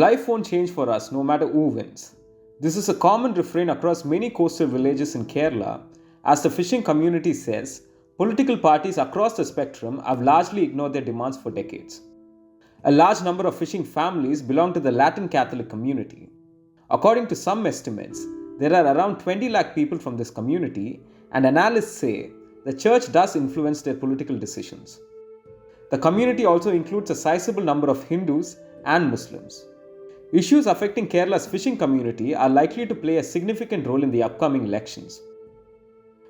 Life won't change for us no matter who wins. This is a common refrain across many coastal villages in Kerala. As the fishing community says, political parties across the spectrum have largely ignored their demands for decades. A large number of fishing families belong to the Latin Catholic community. According to some estimates, there are around 20 lakh people from this community, and analysts say the church does influence their political decisions. The community also includes a sizable number of Hindus and Muslims. Issues affecting Kerala's fishing community are likely to play a significant role in the upcoming elections.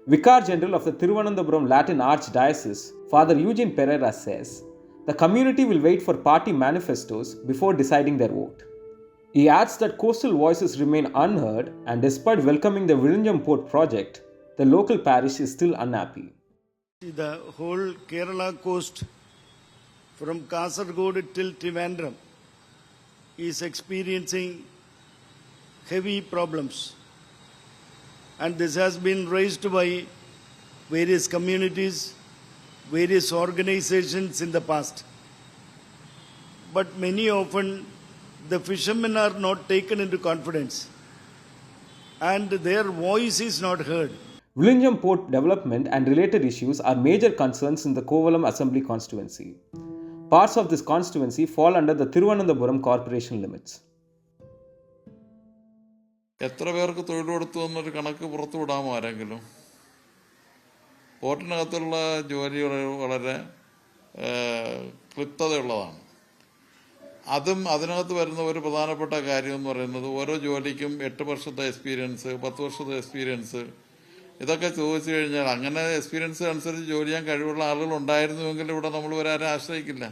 Vicar General of the Thiruvananthapuram Latin Archdiocese, Father Eugene Pereira says, the community will wait for party manifestos before deciding their vote. He adds that coastal voices remain unheard, and despite welcoming the Vizhinjam Port project, the local parish is still unhappy. The whole Kerala coast from Kasaragod till Trivandrum is experiencing heavy problems, and this has been raised by various communities, various organizations in the past. But many often the fishermen are not taken into confidence and their voice is not heard. Vizhinjam Port development and related issues are major concerns in the Kovalam Assembly constituency. Parts of this constituency fall under the Thiruvananthapuram corporation limits. എത്ര പേർക്ക് തൊഴിൽ കൊടുത്തു എന്നൊരു കണക്ക് പുറത്തു വിടാമോ ആരെങ്കിലും? പോർട്ടിനകത്തുള്ള ജോലി വളരെ ക്ലിപ്തതയുള്ളതാണ്. അതും അതിനകത്ത് വരുന്ന ഒരു പ്രധാനപ്പെട്ട കാര്യം എന്ന് പറയുന്നത് ഓരോ ജോലിക്കും 8 വർഷത്തെ എക്സ്പീരിയൻസ്, 10 വർഷത്തെ എക്സ്പീരിയൻസ്, ഇതൊക്കെ ചോദിച്ചു കഴിഞ്ഞാൽ അങ്ങനെ എക്സ്പീരിയൻസ് അനുസരിച്ച് ജോലി ചെയ്യാൻ കഴിവുള്ള ആളുകൾ ഉണ്ടായിരുന്നുവെങ്കിൽ ഇവിടെ നമ്മൾ വരാരെ ആശ്രയിക്കില്ല.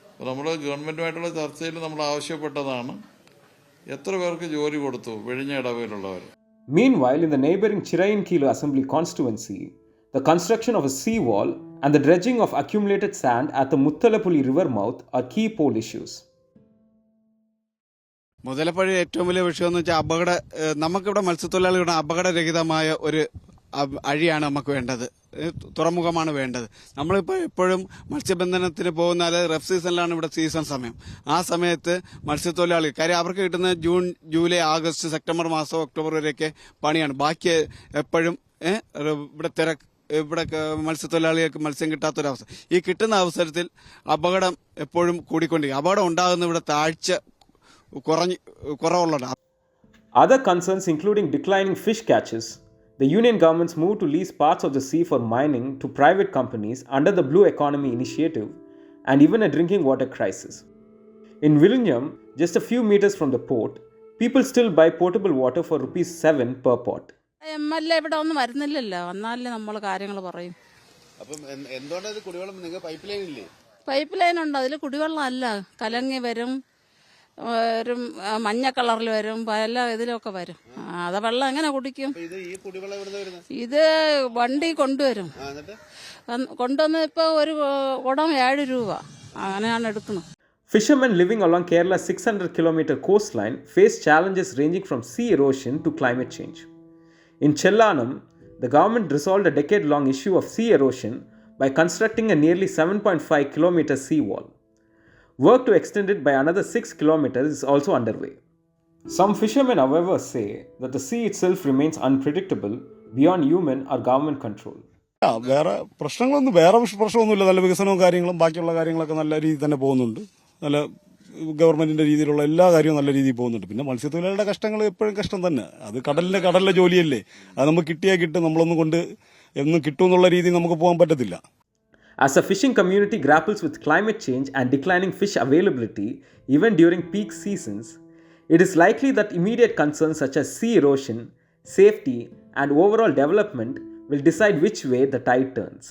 അപ്പോൾ നമ്മൾ ഗവൺമെൻറ്റുമായിട്ടുള്ള ചർച്ചയിൽ നമ്മൾ ആവശ്യപ്പെട്ടതാണ് എത്ര പേർക്ക് ജോലി കൊടുത്തു വിഴിഞ്ഞ ഇടവയിലുള്ളവർ. Meanwhile, in the neighboring Chirayinkilo Assembly constituency, the construction of a sea wall and the dredging of accumulated sand at the Muttalapuli river mouth are key pole issues. മുതലപ്പഴി ഏറ്റവും വലിയ വിഷയം എന്ന് വെച്ചാൽ നമുക്കിവിടെ മത്സ്യത്തൊഴിലാളികളുടെ അപകടരഹിതമായ ഒരു അഴിയാണ് നമുക്ക് വേണ്ടത്, തുറമുഖമാണ് വേണ്ടത്. നമ്മളിപ്പോൾ എപ്പോഴും മത്സ്യബന്ധനത്തിന് പോകുന്നാൽ റഫ് സീസണിലാണ് ഇവിടെ സീസൺ സമയം. ആ സമയത്ത് മത്സ്യത്തൊഴിലാളി കാര്യം അവർക്ക് കിട്ടുന്ന ജൂൺ, ജൂലൈ, ആഗസ്റ്റ്, സെപ്റ്റംബർ മാസം, ഒക്ടോബർ വരെയൊക്കെ പണിയാണ്. ബാക്കി എപ്പോഴും ഇവിടെ മത്സ്യത്തൊഴിലാളികൾക്ക് മത്സ്യം കിട്ടാത്തൊരവസ്ഥ. ഈ കിട്ടുന്ന അവസരത്തിൽ അപകടം എപ്പോഴും കൂടിക്കൊണ്ടിരിക്കും. അപകടം ഉണ്ടാകുന്ന ഇവിടെ താഴ്ച കുറവുള്ളതാണ്. Other concerns including declining fish catches, the union government's move to lease parts of the sea for mining to private companies under the Blue Economy Initiative, and even a drinking water crisis. In Vizhinjam, just a few meters from the port, people still buy potable water for ₹7 per pot. MLA ഇവിടെ ഒന്നും വരുന്നില്ലല്ലോ, വന്നാലേ നമ്മൾ കാര്യങ്ങൾ പറയും. അപ്പം എന്തുകൊണ്ടാണ് കുടിവെള്ളം? നിങ്ങൾ പൈപ്പ് ലൈൻ ഇല്ലേ? പൈപ്പ് ലൈൻ ഉണ്ട്, അതിൽ കുടിവെള്ളം അല്ല, കലങ്ങി വരും, ഒരു മഞ്ഞ കളറിൽ വരും, പല ഇതിലൊക്കെ വരും. അത് വെള്ളം എങ്ങനെ കുടിക്കും? ഇത് വണ്ടി കൊണ്ടുവരും, കൊണ്ടുവന്ന് ഇപ്പോൾ ഒരു കുടം 7 രൂപ അങ്ങനെയാണ് എടുക്കുന്നത്. Fishermen living along Kerala's 600-kilometer coastline face challenges ranging from sea erosion to climate change. In Chellanam, the government resolved a decade-long issue of sea erosion by constructing a nearly 7.5-kilometer seawall. Work to extend it by another 6 kilometers is also underway. Some fishermen, however, say that the sea itself remains unpredictable beyond human or government control. വേറെ പ്രശ്നമൊന്നുമില്ല. നല്ല വികസനവും കാര്യങ്ങളും ബാക്കിയുള്ള കാര്യങ്ങളൊക്കെ നല്ല രീതിയിൽ തന്നെ പോകുന്നുണ്ട്. നല്ല ഗവൺമെന്റിന്റെ രീതിയിലുള്ള എല്ലാ കാര്യവും നല്ല രീതിയിൽ പോകുന്നുണ്ട്. പിന്നെ മത്സ്യത്തൊഴിലാളികളുടെ കഷ്ടങ്ങൾ എപ്പോഴും കഷ്ടം തന്നെ. അത് കടലിലെ ജോലിയല്ലേ, അത് നമുക്ക് കിട്ടിയാൽ കിട്ടും. നമ്മളൊന്നും കൊണ്ട് എന്നും കിട്ടും എന്നുള്ള രീതിയിൽ നമുക്ക് പോകാൻ പറ്റത്തില്ല. As the fishing community grapples with climate change and declining fish availability even during peak seasons, it is likely that immediate concerns such as sea erosion, safety, and overall development will decide which way the tide turns.